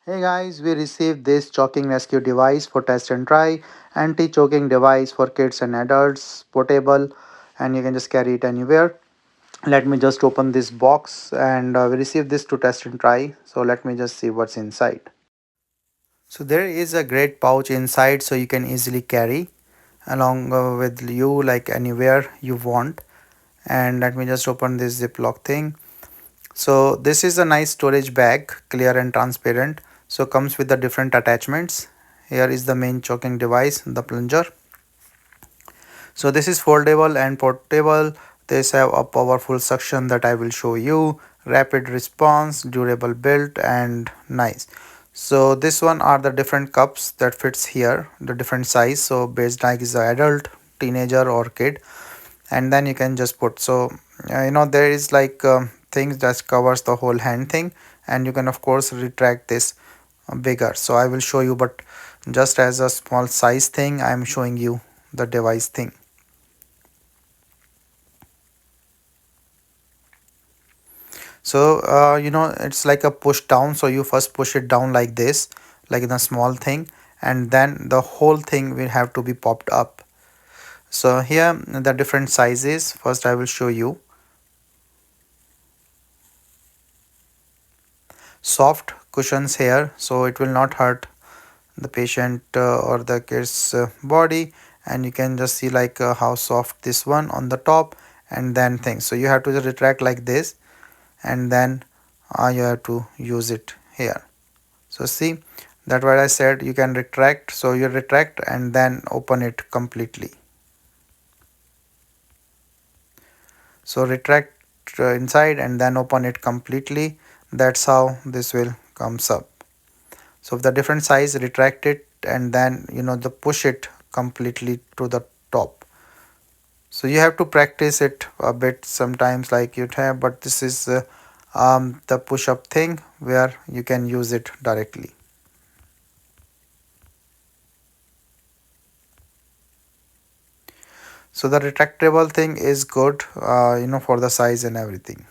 Hey guys, we received this choking rescue device for test and try. Anti-choking device for kids and adults, portable, and you can just carry it anywhere. Let me just open this box and we received this to test and try. So let me just see what's inside. So there is a great pouch inside so you can easily carry along with you like anywhere you want. And let me just open this ziploc thing. So this is a nice storage bag, clear and transparent. So comes with the different attachments. Here is the main choking device, the plunger. So this is foldable and portable. This have a powerful suction that I will show you. Rapid response, durable build, and nice. So this one are the different cups that fits here, the different size. So based like is the adult, teenager or kid, and then you can just put. So there is like things that covers the whole hand thing, and you can of course retract this bigger. So I will show you, but just as a small size thing I am showing you the device thing. So it's like a push down. So you first push it down like this, like in a small thing, and then the whole thing will have to be popped up. So here the different sizes, first I will show you. Soft cushions here, so it will not hurt the patient or the kid's body, and you can just see like how soft this one on the top, and then things. So you have to just retract like this, and then you have to use it here. So see that what I said, you can retract. So you retract and then open it completely. So retract inside and then open it completely. That's how this will comes up. So if the different size, retract it and then the push it completely to the top. So you have to practice it a bit sometimes like you have, but this is the push up thing where you can use it directly. So the retractable thing is good for the size and everything.